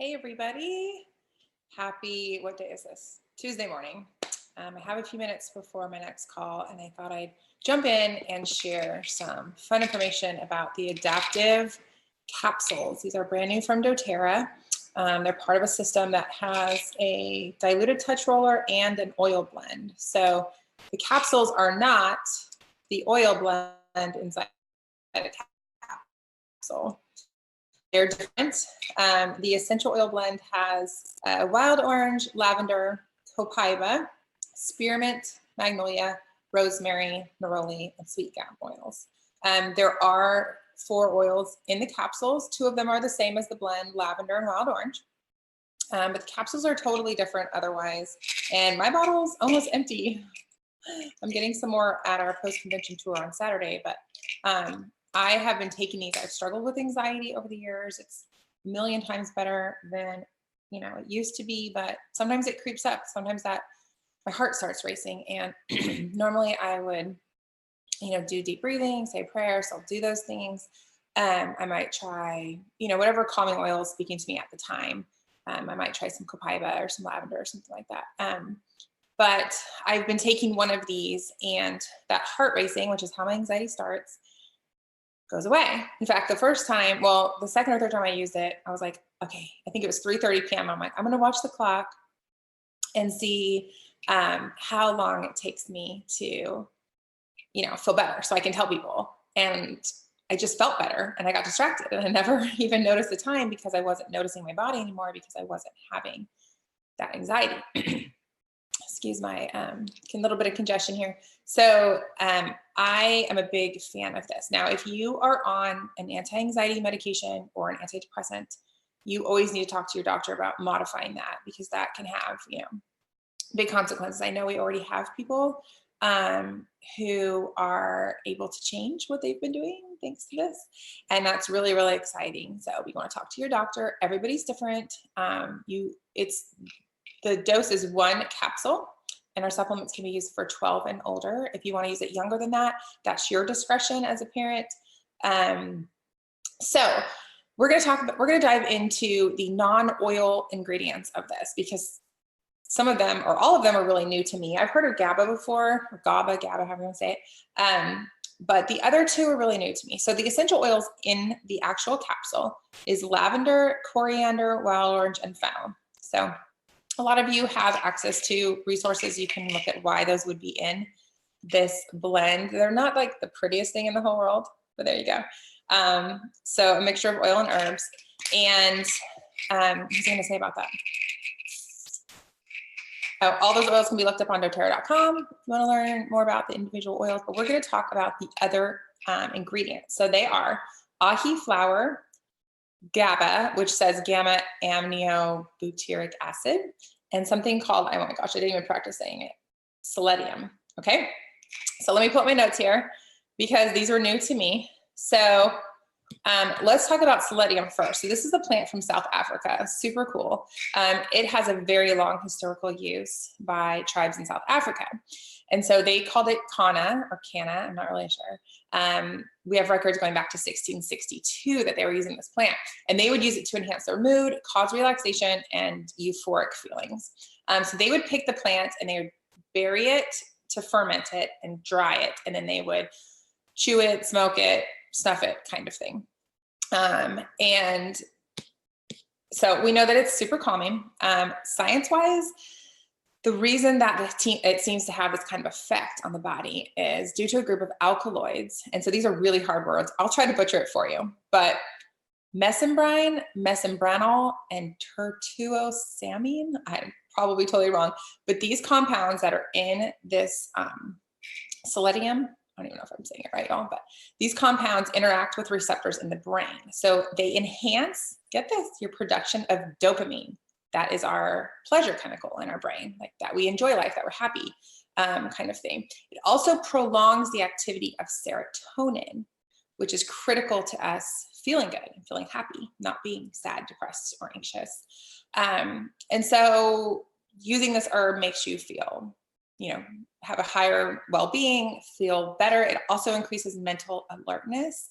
Hey everybody, happy, what day is this? Tuesday morning. I have a few minutes before my next call and I thought I'd jump in and share some fun information about the Adaptiv capsules. These are brand new from doTERRA. They're part of a system that has a diluted touch roller and an oil blend. So the capsules are not the oil blend inside a capsule. They're different. The essential oil blend has wild orange, lavender, copaiba, spearmint, magnolia, rosemary, neroli, and sweet gum oils. There are 4 oils in the capsules. 2 of them are the same as the blend, lavender and wild orange. But the capsules are totally different otherwise. And my bottle's almost empty. I'm getting some more at our post-convention tour on Saturday, but I have been taking these. I've struggled with anxiety over the years. It's a million times better than it used to be, but sometimes it creeps up. Sometimes that my heart starts racing, and normally I would do deep breathing, say prayers. I'll do those things. I might try whatever calming oil is speaking to me at the time. I might try some copaiba or some lavender or something like that. But I've been taking one of these, and that heart racing, which is how my anxiety starts, goes away. In fact, the first time, well, the second or third time I used it, I was like, okay, I think it was 3:30 p.m. I'm like, I'm gonna watch the clock and see how long it takes me to, feel better so I can tell people. And I just felt better and I got distracted and I never even noticed the time because I wasn't noticing my body anymore because I wasn't having that anxiety. Excuse my little bit of congestion here. So I am a big fan of this. Now, if you are on an anti-anxiety medication or an antidepressant, you always need to talk to your doctor about modifying that because that can have, big consequences. I know we already have people who are able to change what they've been doing thanks to this. And that's really, really exciting. So we want to talk to your doctor. Everybody's different. The dose is 1 capsule, and our supplements can be used for 12 and older. If you want to use it younger than that, that's your discretion as a parent. So we're going to dive into the non-oil ingredients of this because some of them or all of them are really new to me. I've heard of GABA before, or GABA, however you want to say it. But the other 2 are really new to me. So the essential oils in the actual capsule is lavender, coriander, wild orange, and fennel. So a lot of you have access to resources. You can look at why those would be in this blend. They're not like the prettiest thing in the whole world, but there you go. So a mixture of oil and herbs. And what was I going to say about that? All those oils can be looked up on doterra.com if you want to learn more about the individual oils, but we're going to talk about the other ingredients. So they are Aji Flour, GABA, which says gamma aminobutyric acid, and something called, oh my gosh, I didn't even practice saying it, Selenium. Okay, so let me put my notes here because these are new to me. So let's talk about Selenium first. So this is a plant from South Africa, super cool. It has a very long historical use by tribes in South Africa. And so they called it Kana or Canna, I'm not really sure. We have records going back to 1662 that they were using this plant. And they would use it to enhance their mood, cause relaxation, and euphoric feelings. So they would pick the plant and they would bury it to ferment it and dry it. And then they would chew it, smoke it, snuff it kind of thing. And so we know that it's super calming. Science-wise, the reason that it seems to have this kind of effect on the body is due to a group of alkaloids. And so these are really hard words. I'll try to butcher it for you. But mesembrine, mesembranol, and tertuosamine, I'm probably totally wrong, but these compounds that are in this Selenium, I don't even know if I'm saying it right, y'all, but these compounds interact with receptors in the brain. So they enhance, get this, your production of dopamine. That is our pleasure chemical in our brain, like that we enjoy life, that we're happy kind of thing. It also prolongs the activity of serotonin, which is critical to us feeling good and feeling happy, not being sad, depressed, or anxious. And so using this herb makes you feel, have a higher well-being, feel better. It also increases mental alertness.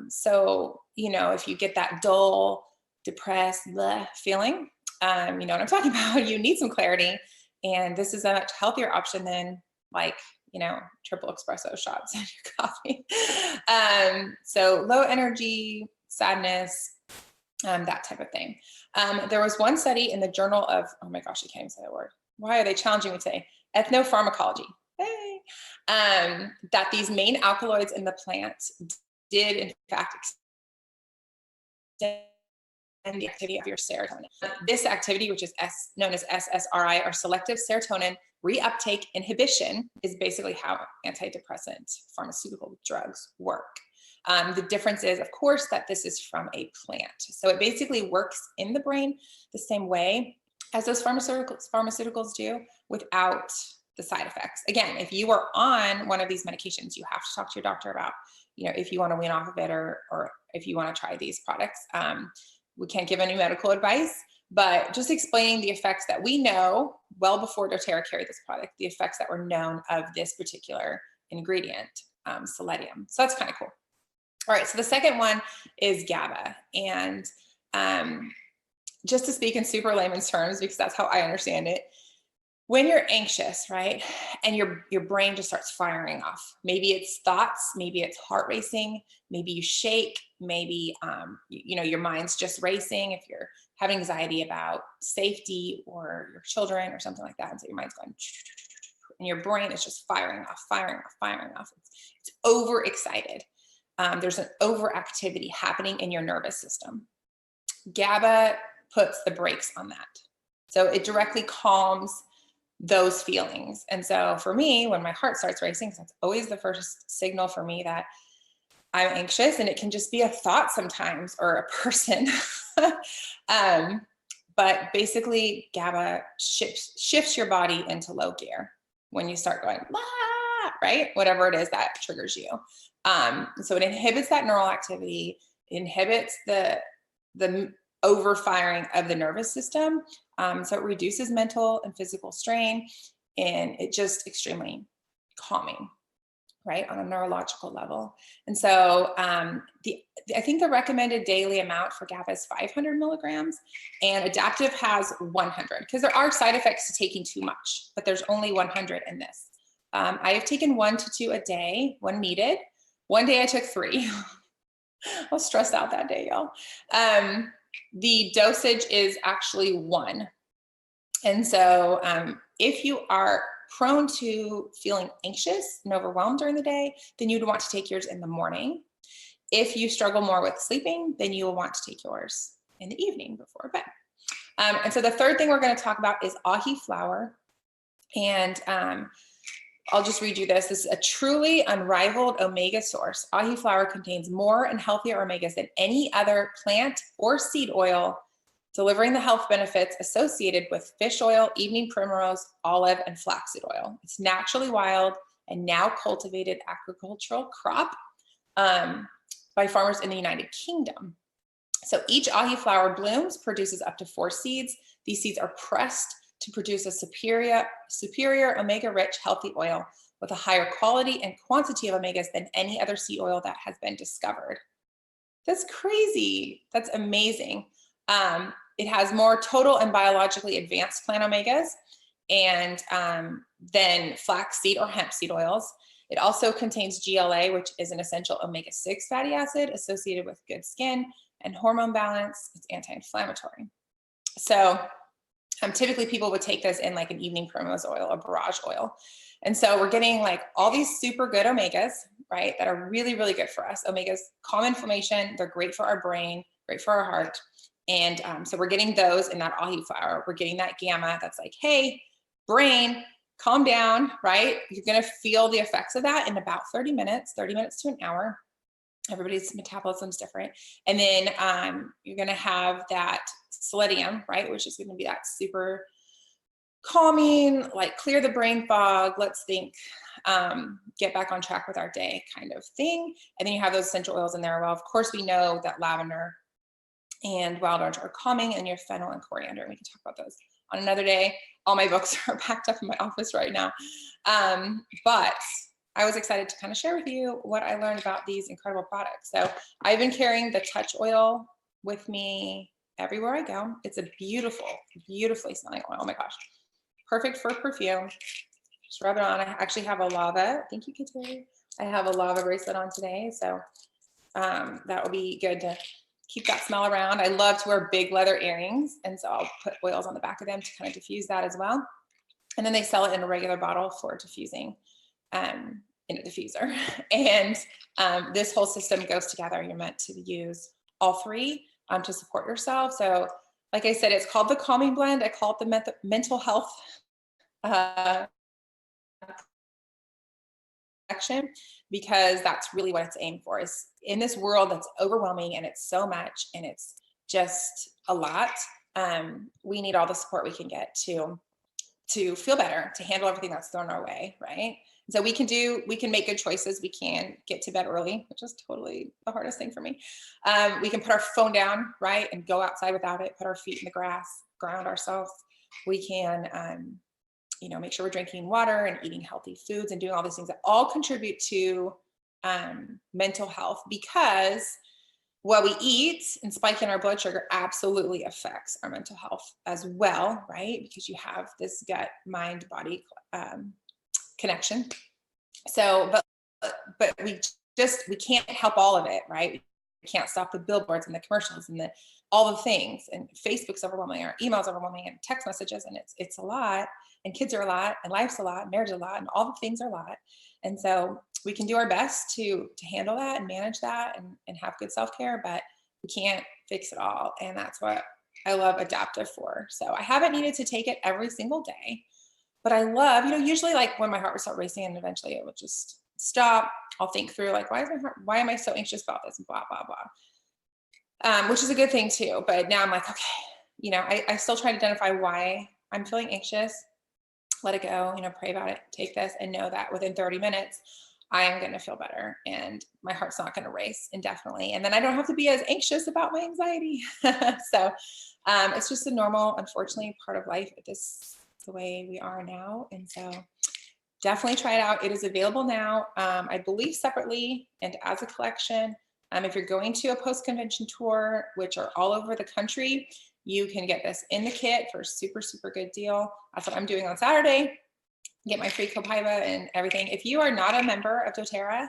So, if you get that dull depressed, bleh feeling, you know what I'm talking about. You need some clarity. And this is a much healthier option than like, you know, triple espresso shots in your coffee. So low energy, sadness, that type of thing. There was one study in the journal of, oh my gosh, I can't even say that word. Why are they challenging me today? Ethnopharmacology. Hey. That these main alkaloids in the plant did in fact extend the activity of your serotonin. This activity, which is known as SSRI, or selective serotonin reuptake inhibition, is basically how antidepressant pharmaceutical drugs work. The difference is, of course, that this is from a plant. So it basically works in the brain the same way as those pharmaceuticals do, without the side effects. Again, if you are on one of these medications, you have to talk to your doctor about, you know, if you want to wean off of it, or if you want to try these products. We can't give any medical advice, but just explaining the effects that we know well before doTERRA carried this product, the effects that were known of this particular ingredient, selenium. So that's kind of cool. All right, so the second one is GABA. And just to speak in super layman's terms, because that's how I understand it, when you're anxious, right, and your brain just starts firing off, maybe it's thoughts, maybe it's heart racing, maybe you shake, maybe you know, your mind's just racing if you're having anxiety about safety or your children or something like that, and so your mind's going, and your brain is just firing off. It's overexcited. There's an overactivity happening in your nervous system. GABA puts the brakes on that, so it directly calms those feelings. And so for me, when my heart starts racing, that's always the first signal for me that I'm anxious, and it can just be a thought sometimes, or a person. But basically GABA shifts your body into low gear when you start going, ah, right? Whatever it is that triggers you. So it inhibits that neural activity, inhibits the overfiring of the nervous system. So it reduces mental and physical strain, and it just extremely calming, right, on a neurological level. And so I think the recommended daily amount for GABA is 500 milligrams, and Adaptiv has 100, because there are side effects to taking too much, but there's only 100 in this. I have taken 1 to 2 a day when needed. One day I took 3. I was stressed out that day, y'all. The dosage is actually 1. And so if you are prone to feeling anxious and overwhelmed during the day, then you'd want to take yours in the morning. If you struggle more with sleeping, then you will want to take yours in the evening before bed. And so the third thing we're going to talk about is Aji Flour. And I'll just read you this. This is a truly unrivaled omega source. Aji Flour contains more and healthier omegas than any other plant or seed oil, delivering the health benefits associated with fish oil, evening primrose, olive, and flaxseed oil. It's naturally wild and now cultivated agricultural crop by farmers in the United Kingdom. So each Aji flower blooms produces up to 4 seeds. These seeds are pressed to produce a superior omega-rich healthy oil with a higher quality and quantity of omegas than any other seed oil that has been discovered. That's crazy. That's amazing. It has more total and biologically advanced plant omegas and than flaxseed or hemp seed oils. It also contains GLA, which is an essential omega-6 fatty acid associated with good skin and hormone balance. It's anti-inflammatory. So typically people would take this in like an evening primrose oil or borage oil. And so we're getting like all these super good omegas, right, that are really, really good for us. Omegas calm inflammation. They're great for our brain, great for our heart. And so we're getting those in that Aji flour. We're getting that gamma that's like, hey, brain, calm down, right? You're going to feel the effects of that in about 30 minutes to an hour. Everybody's metabolism is different. And then you're going to have that selenium, right, which is going to be that super calming, like clear the brain fog, let's think, get back on track with our day kind of thing. And then you have those essential oils in there. Well, of course, we know that lavender and wild orange are calming, and your fennel and coriander. We can talk about those on another day. All my books are packed up in my office right now. But I was excited to kind of share with you what I learned about these incredible products. So I've been carrying the touch oil with me everywhere I go. It's a beautiful, beautifully smelling oil. Oh my gosh. Perfect for perfume. Just rub it on. I actually have a lava. Thank you, Kateri. I have a lava bracelet on today. So that will be good to keep that smell around. I love to wear big leather earrings. And so I'll put oils on the back of them to kind of diffuse that as well. And then they sell it in a regular bottle for diffusing in a diffuser. And this whole system goes together. You're meant to use all three to support yourself. So like I said, it's called the calming blend. I call it the mental health because that's really what it's aimed for. Is in this world that's overwhelming and it's so much and it's just a lot. We need all the support we can get to feel better, to handle everything that's thrown our way, right? So we can make good choices. We can get to bed early, which is totally the hardest thing for me. We can put our phone down, right? And go outside without it, put our feet in the grass, ground ourselves. We can, make sure we're drinking water and eating healthy foods and doing all these things that all contribute to mental health, because what we eat and spiking our blood sugar absolutely affects our mental health as well, right? Because you have this gut, mind, body connection. So, but we can't help all of it, right? We can't stop the billboards and the commercials and all the things. And Facebook's overwhelming, our emails overwhelming, and text messages, and it's a lot. And kids are a lot, and life's a lot, and marriage is a lot, and all the things are a lot. And so we can do our best to handle that and manage that and have good self-care, but we can't fix it all. And that's what I love Adaptiv for. So I haven't needed to take it every single day, but I love, usually like when my heart would start racing and eventually it would just stop, I'll think through like, why am I so anxious about this? Blah, blah, blah. Which is a good thing too. But now I'm like, okay, I still try to identify why I'm feeling anxious. Let it go, pray about it, take this, and know that within 30 minutes, I am going to feel better and my heart's not going to race indefinitely. And then I don't have to be as anxious about my anxiety. So it's just a normal, unfortunately, part of life. This is the way we are now. And so definitely try it out. It is available now, I believe separately and as a collection. If you're going to a post-convention tour, which are all over the country, you can get this in the kit for a super, super good deal. That's what I'm doing on Saturday. Get my free copaiba and everything. If you are not a member of doTERRA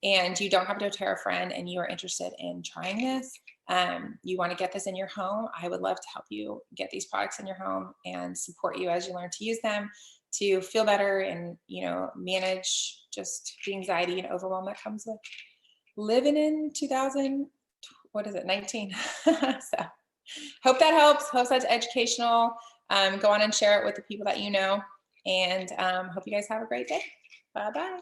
and you don't have a doTERRA friend and you are interested in trying this, you want to get this in your home, I would love to help you get these products in your home and support you as you learn to use them to feel better and, manage just the anxiety and overwhelm that comes with living in 19. So hope that helps. Hope that's educational. Go on and share it with the people that you know. And hope you guys have a great day. Bye-bye.